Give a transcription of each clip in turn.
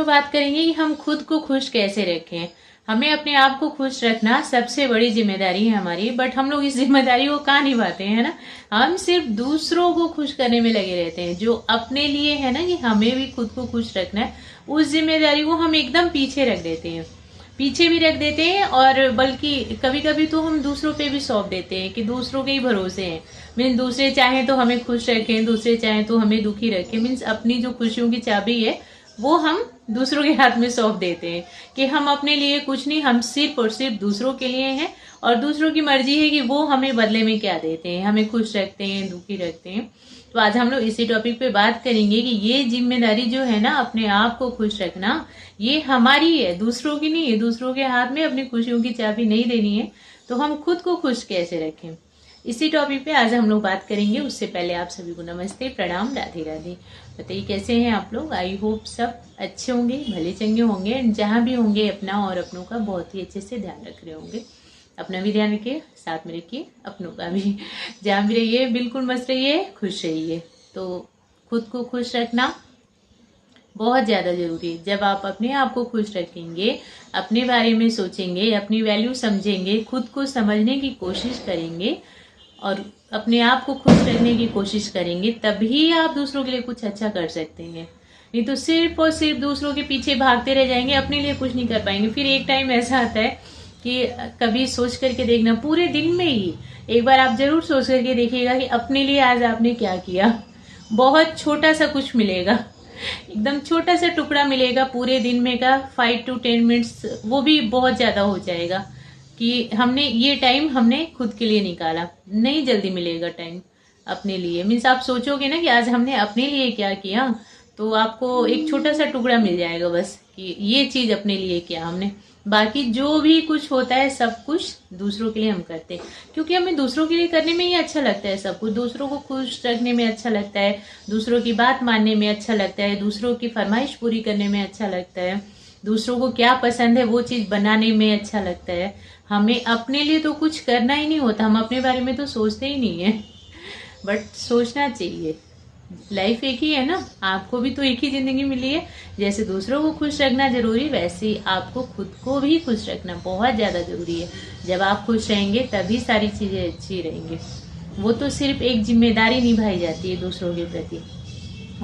लोग बात करेंगे कि हम खुद को खुश कैसे रखें। हमें अपने आप को खुश रखना सबसे बड़ी जिम्मेदारी है हमारी, बट हम लोग इस जिम्मेदारी को कहाँ निभाते हैं, है ना। हम सिर्फ दूसरों को खुश करने में लगे रहते हैं। जो अपने लिए है ना कि हमें भी खुद को खुश रखना है, उस जिम्मेदारी को हम एकदम पीछे रख देते हैं, पीछे भी रख देते हैं। और बल्कि कभी कभी तो हम दूसरों पे भी सौंप देते हैं कि दूसरों के ही भरोसे हैं। मीन्स दूसरे चाहें तो हमें खुश रखें, दूसरे चाहें तो हमें दुखी रखें। मीन्स अपनी जो खुशियों की चाबी है वो हम दूसरों के हाथ में सौंप देते हैं कि हम अपने लिए कुछ नहीं, हम सिर्फ और सिर्फ दूसरों के लिए हैं। और दूसरों की मर्जी है कि वो हमें बदले में क्या देते हैं, हमें खुश रखते हैं, दुखी रखते हैं। तो आज हम लोग इसी टॉपिक पे बात करेंगे कि ये जिम्मेदारी जो है ना, अपने आप को खुश रखना, ये हमारी है, दूसरों की नहीं है। दूसरों के हाथ में अपनी खुशियों की चाबी नहीं देनी है। तो हम खुद को खुश कैसे रखें, इसी टॉपिक पे आज हम लोग बात करेंगे। उससे पहले आप सभी को नमस्ते, प्रणाम, राधे राधे। बताइए कैसे हैं आप लोग। आई होप सब अच्छे होंगे, भले चंगे होंगे, एंड जहाँ भी होंगे अपना और अपनों का बहुत ही अच्छे से ध्यान रख रहे होंगे। अपना भी ध्यान रखिए, साथ में रखिए अपनों का भी। जहाँ भी रहिए बिल्कुल मस्त रहिए, खुश रहिए। तो खुद को खुश रखना बहुत ज़्यादा जरूरी है। जब आप अपने आप को खुश रखेंगे, अपने बारे में सोचेंगे, अपनी वैल्यू समझेंगे, खुद को समझने की कोशिश करेंगे और अपने आप को खुश रखने की कोशिश करेंगे, तभी आप दूसरों के लिए कुछ अच्छा कर सकते हैं। नहीं तो सिर्फ और सिर्फ दूसरों के पीछे भागते रह जाएंगे, अपने लिए कुछ नहीं कर पाएंगे। फिर एक टाइम ऐसा आता है कि कभी सोच करके देखना, पूरे दिन में ही एक बार आप जरूर सोच करके देखिएगा कि अपने लिए आज आपने क्या किया। बहुत छोटा सा कुछ मिलेगा, एकदम छोटा सा टुकड़ा मिलेगा पूरे दिन में का, 5 to 10 मिनट्स, वो भी बहुत ज्यादा हो जाएगा कि हमने ये टाइम हमने खुद के लिए निकाला। नहीं जल्दी मिलेगा टाइम अपने लिए। मीन्स आप सोचोगे ना कि आज हमने अपने लिए क्या किया, तो आपको एक छोटा सा टुकड़ा मिल जाएगा बस कि ये चीज अपने लिए किया हमने। बाकी जो भी कुछ होता है सब कुछ दूसरों के लिए हम करते हैं, क्योंकि हमें दूसरों के लिए करने में ही अच्छा लगता है। सब कुछ दूसरों को खुश रखने में अच्छा लगता है, दूसरों की बात मानने में अच्छा लगता है, दूसरों की फरमाइश पूरी करने में अच्छा लगता है, दूसरों को क्या पसंद है वो चीज बनाने में अच्छा लगता है। हमें अपने लिए तो कुछ करना ही नहीं होता, हम अपने बारे में तो सोचते ही नहीं है, बट सोचना चाहिए। लाइफ एक ही है ना, आपको भी तो एक ही जिंदगी मिली है। जैसे दूसरों को खुश रखना जरूरी, वैसे ही आपको खुद को भी खुश रखना बहुत ज्यादा जरूरी है। जब आप खुश रहेंगे तभी सारी चीजें अच्छी रहेंगी। वो तो सिर्फ एक जिम्मेदारी निभाई जाती है दूसरों के प्रति,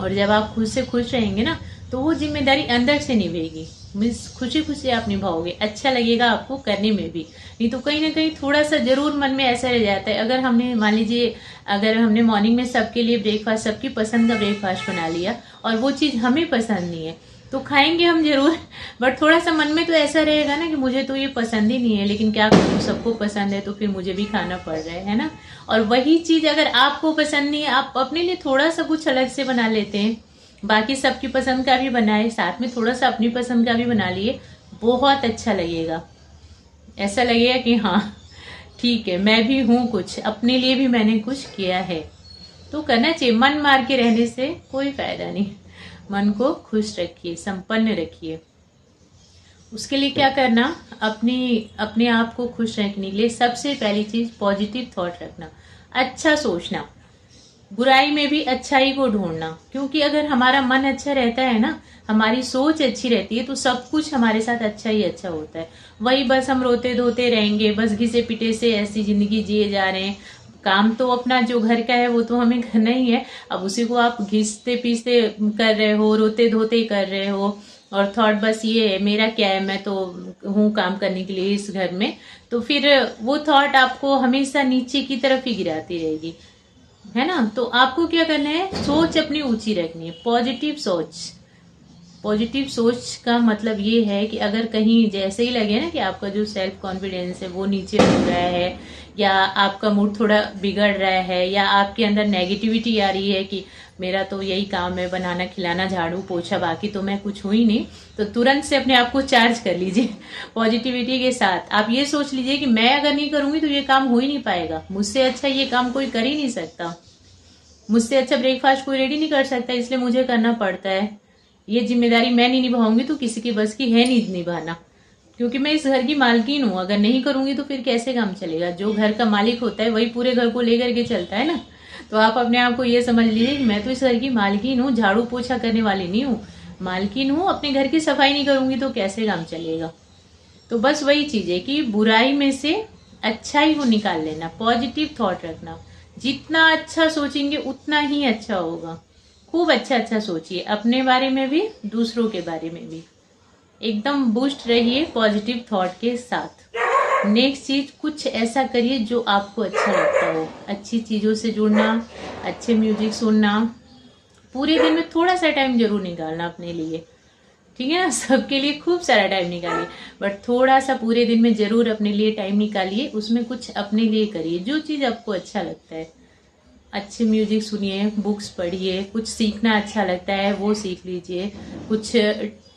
और जब आप खुद से खुश रहेंगे ना, तो वो जिम्मेदारी अंदर से निभेगी। मीन्स खुशी खुशी आप निभाओगे, अच्छा लगेगा आपको करने में भी। नहीं तो कहीं ना कहीं थोड़ा सा जरूर मन में ऐसा रह जाता है। अगर हमने मान लीजिए, अगर हमने मॉर्निंग में सबके लिए ब्रेकफास्ट, सबकी पसंद का ब्रेकफास्ट बना लिया और वो चीज हमें पसंद नहीं है, तो खाएंगे हम जरूर, बट थोड़ा सा मन में तो ऐसा रहेगा ना कि मुझे तो ये पसंद ही नहीं है, लेकिन क्या करूँ, सबको पसंद है तो फिर मुझे भी खाना पड़ रहा है ना। और वही चीज अगर आपको पसंद नहीं है, आप अपने लिए थोड़ा सा कुछ अलग से बना लेते हैं, बाकी सबकी पसंद का भी बनाए, साथ में थोड़ा सा अपनी पसंद का भी बना लिए, बहुत अच्छा लगेगा। ऐसा लगेगा कि हाँ ठीक है, मैं भी हूँ, कुछ अपने लिए भी मैंने कुछ किया है। तो करना चाहिए। मन मार के रहने से कोई फायदा नहीं। मन को खुश रखिए, संपन्न रखिए। उसके लिए क्या करना, अपने आप को खुश रखने के लिए सबसे पहली चीज पॉजिटिव थॉट रखना, अच्छा सोचना, बुराई में भी अच्छाई को ढूंढना। क्योंकि अगर हमारा मन अच्छा रहता है ना, हमारी सोच अच्छी रहती है, तो सब कुछ हमारे साथ अच्छा ही अच्छा होता है। वही बस हम रोते धोते रहेंगे, बस घिसे पिटे से ऐसी जिंदगी जिए जा रहे हैं। काम तो अपना जो घर का है वो तो हमें करना ही है, अब उसी को आप घिसते पीसते कर रहे हो, रोते धोते कर रहे हो, और थॉट बस ये है मेरा क्या है, मैं तो हूँ काम करने के लिए इस घर में। तो फिर वो थॉट आपको हमेशा नीचे की तरफ ही गिराती रहेगी, है ना। तो आपको क्या करना है, सोच अपनी ऊंची रखनी है, पॉजिटिव सोच। पॉजिटिव सोच का मतलब ये है कि अगर कहीं जैसे ही लगे ना कि आपका जो सेल्फ कॉन्फिडेंस है वो नीचे हो रहा है, या आपका मूड थोड़ा बिगड़ रहा है, या आपके अंदर नेगेटिविटी आ रही है कि मेरा तो यही काम है, बनाना खिलाना झाड़ू पोछा, बाकी तो मैं कुछ हुई नहीं, तो तुरंत से अपने आप को चार्ज कर लीजिए पॉजिटिविटी के साथ। आप ये सोच लीजिए कि मैं अगर नहीं करूंगी तो ये काम हो ही नहीं पाएगा, मुझसे अच्छा ये काम कोई कर ही नहीं सकता, मुझसे अच्छा ब्रेकफास्ट कोई रेडी नहीं कर सकता, इसलिए मुझे करना पड़ता है। ये जिम्मेदारी मैं नहीं निभाऊंगी तो किसी की बस की है नहीं निभाना, क्योंकि मैं इस घर की मालकिन हूँ। अगर नहीं करूंगी तो फिर कैसे काम चलेगा। जो घर का मालिक होता है वही पूरे घर को लेकर के चलता है ना। तो आप अपने आप को ये समझ लीजिए कि मैं तो इस घर की मालकिन हूँ, झाड़ू पोछा करने वाली नहीं हूँ। मालकिन हूँ, अपने घर की सफाई नहीं करूंगी तो कैसे काम चलेगा। तो बस वही चीज है कि बुराई में से अच्छा ही को निकाल लेना, पॉजिटिव थॉट रखना। जितना अच्छा सोचेंगे उतना ही अच्छा होगा। खूब अच्छा अच्छा सोचिए, अपने बारे में भी दूसरों के बारे में भी। एकदम बूस्ट रहिए पॉजिटिव थॉट के साथ। नेक्स्ट चीज, कुछ ऐसा करिए जो आपको अच्छा लगता हो। अच्छी चीजों से जुड़ना, अच्छे म्यूजिक सुनना। पूरे दिन में थोड़ा सा टाइम जरूर निकालना अपने लिए, ठीक है ना। सबके लिए खूब सारा टाइम निकालिए, बट थोड़ा सा पूरे दिन में जरूर अपने लिए टाइम निकालिए। उसमें कुछ अपने लिए करिए जो चीज आपको अच्छा लगता है। अच्छे म्यूजिक सुनिए, बुक्स पढ़िए, कुछ सीखना अच्छा लगता है वो सीख लीजिए। कुछ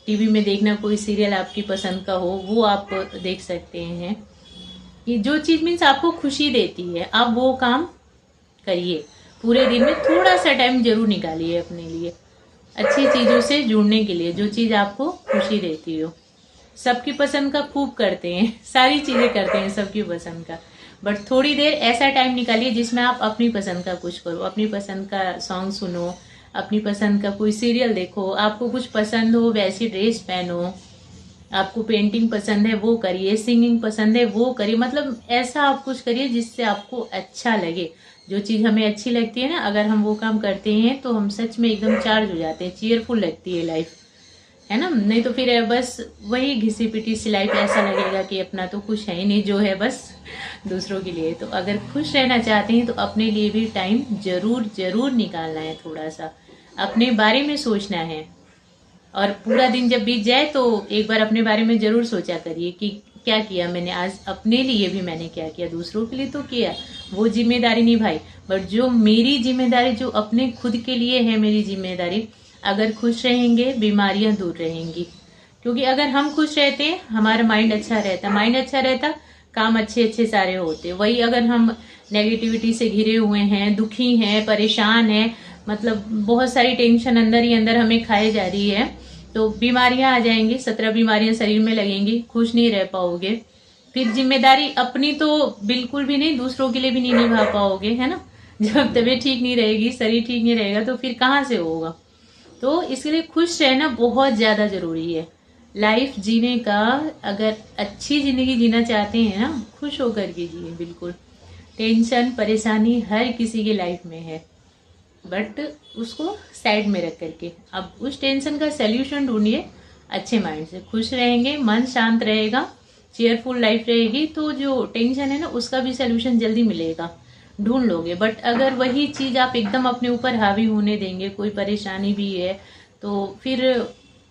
टीवी में देखना, कोई सीरियल आपकी पसंद का हो वो आप देख सकते हैं। ये जो चीज मीन्स आपको खुशी देती है आप वो काम करिए। पूरे दिन में थोड़ा सा टाइम जरूर निकालिए अपने लिए, अच्छी चीजों से जुड़ने के लिए, जो चीज आपको खुशी देती हो। सबकी पसंद का खूब करते हैं, सारी चीजें करते हैं सबकी पसंद का, बट थोड़ी देर ऐसा टाइम निकालिए जिसमें आप अपनी पसंद का कुछ करो। अपनी पसंद का सॉन्ग सुनो, अपनी पसंद का कोई सीरियल देखो, आपको कुछ पसंद हो वैसी ड्रेस पहनो, आपको पेंटिंग पसंद है वो करिए, सिंगिंग पसंद है वो करिए। मतलब ऐसा आप कुछ करिए जिससे आपको अच्छा लगे। जो चीज हमें अच्छी लगती है ना, अगर हम वो काम करते हैं तो हम सच में एकदम चार्ज हो जाते हैं, चीयरफुल लगती है लाइफ, है ना। नहीं तो फिर बस वही घिसी पिटी सी लाइफ, ऐसा लगेगा कि अपना तो कुछ है ही नहीं, जो है बस दूसरों के लिए। तो अगर खुश रहना चाहते हैं तो अपने लिए भी टाइम जरूर जरूर निकालना है, थोड़ा सा अपने बारे में सोचना है। और पूरा दिन जब बीत जाए तो एक बार अपने बारे में जरूर सोचा करिए कि क्या किया मैंने आज, अपने लिए भी मैंने क्या किया, दूसरों के लिए तो किया, वो जिम्मेदारी निभाई, बट जो मेरी जिम्मेदारी, जो अपने खुद के लिए है मेरी जिम्मेदारी, अगर खुश रहेंगे बीमारियां दूर रहेंगी। क्योंकि अगर हम खुश रहते हैं हमारा माइंड अच्छा रहता, माइंड अच्छा रहता काम अच्छे अच्छे सारे होते। वही अगर हम नेगेटिविटी से घिरे हुए हैं, दुखी हैं, परेशान हैं, मतलब बहुत सारी टेंशन अंदर ही अंदर हमें खाए जा रही है, तो बीमारियां आ जाएंगी, 17 बीमारियां शरीर में लगेंगी, खुश नहीं रह पाओगे। फिर जिम्मेदारी अपनी तो बिल्कुल भी नहीं, दूसरों के लिए भी नहीं निभा पाओगे, है ना। जब तबीयत ठीक नहीं रहेगी, शरीर ठीक नहीं रहेगा तो फिर कहाँ से होगा। तो इसलिए खुश रहना बहुत ज्यादा जरूरी है लाइफ जीने का। अगर अच्छी जिंदगी जीना चाहते हैं ना, खुश होकर के जिए बिल्कुल। टेंशन परेशानी हर किसी की लाइफ में है, बट उसको साइड में रख करके अब उस टेंशन का सल्यूशन ढूंढिए। अच्छे माइंड से खुश रहेंगे, मन शांत रहेगा, चेयरफुल लाइफ रहेगी, तो जो टेंशन है ना उसका भी सल्यूशन जल्दी मिलेगा, ढूंढ लोगे। बट अगर वही चीज आप एकदम अपने ऊपर हावी होने देंगे, कोई परेशानी भी है तो फिर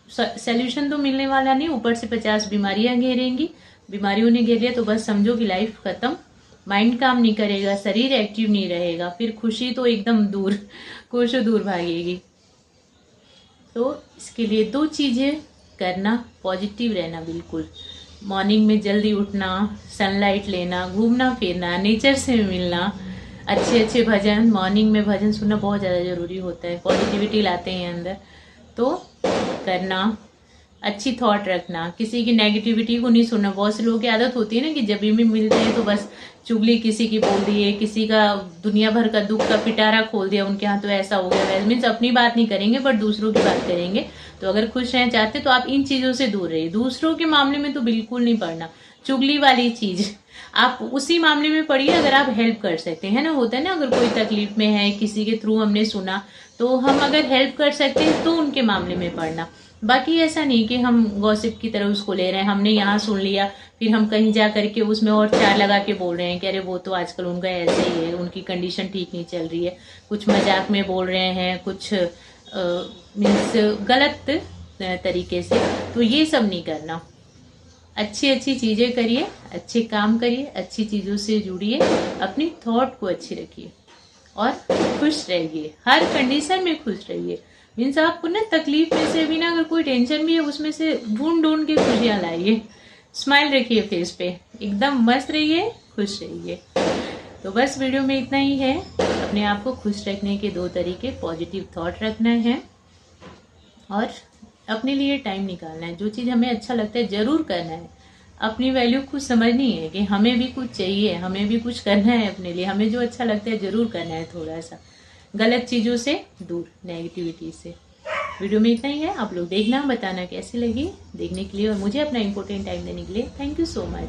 सल्यूशन तो मिलने वाला नहीं, ऊपर से 50 बीमारियां घेरेंगी। बीमारियों ने घेर लिया तो बस समझो कि लाइफ खत्म। माइंड काम नहीं करेगा, शरीर एक्टिव नहीं रहेगा, फिर खुशी तो एकदम दूर, कोसों दूर भागेगी। तो इसके लिए 2 चीजें करना, पॉजिटिव रहना बिल्कुल। मॉर्निंग में जल्दी उठना, सनलाइट लेना, घूमना फिरना, नेचर से मिलना, अच्छे अच्छे भजन, मॉर्निंग में भजन सुनना बहुत ज़्यादा जरूरी होता है, पॉजिटिविटी लाते हैं अंदर, तो करना। अच्छी थॉट रखना, किसी की नेगेटिविटी को नहीं सुनना। बहुत से लोगों की आदत होती है ना कि जब भी मिलते हैं तो बस चुगली किसी की बोल दी है, किसी का दुनिया भर का दुख का पिटारा खोल दिया, उनके यहाँ तो ऐसा हो गया वैसे, मीन्स अपनी बात नहीं करेंगे बट दूसरों की बात करेंगे। तो अगर खुश रहना चाहते तो आप इन चीजों से दूर रहिए। दूसरों के मामले में तो बिल्कुल नहीं पढ़ना, चुगली वाली चीज आप उसी मामले में पढ़िए अगर आप हेल्प कर सकते हैं ना। होता है ना, अगर कोई तकलीफ में है, किसी के थ्रू हमने सुना, तो हम अगर हेल्प कर सकते हैं तो उनके मामले में पढ़ना। बाकी ऐसा नहीं कि हम गॉसिप की तरह उसको ले रहे हैं, हमने यहाँ सुन लिया फिर हम कहीं जा करके उसमें और 4 लगा के बोल रहे हैं कि अरे वो तो आजकल उनका ऐसे ही है, उनकी कंडीशन ठीक नहीं चल रही है, कुछ मजाक में बोल रहे हैं, कुछ मीन्स गलत तरीके से। तो ये सब नहीं करना, अच्छी अच्छी चीजें करिए, अच्छे काम करिए, अच्छी चीजों से जुड़िए, अपनी थॉट को अच्छी रखिए और खुश रहिए, हर कंडीशन में खुश रहिए। मीन्स आपको ना तकलीफ में से भी ना, अगर कोई टेंशन भी है उसमें से ढूंढ ढूंढ के खुशियां लाइए, स्माइल रखिए फेस पे, एकदम मस्त रहिए, खुश रहिए। तो बस वीडियो में इतना ही है। अपने आप को खुश रखने के 2 तरीके, पॉजिटिव थॉट रखना है और अपने लिए टाइम निकालना है। जो चीज़ हमें अच्छा लगता है जरूर करना है, अपनी वैल्यू खुद समझनी है कि हमें भी कुछ चाहिए, हमें भी कुछ करना है अपने लिए, हमें जो अच्छा लगता है जरूर करना है। थोड़ा सा गलत चीज़ों से दूर, नेगेटिविटी से। वीडियो में इतना ही है। आप लोग देखना, बताना कैसी लगी देखने के लिए, और मुझे अपना इंपॉर्टेंट टाइम देने के लिए थैंक यू सो मच।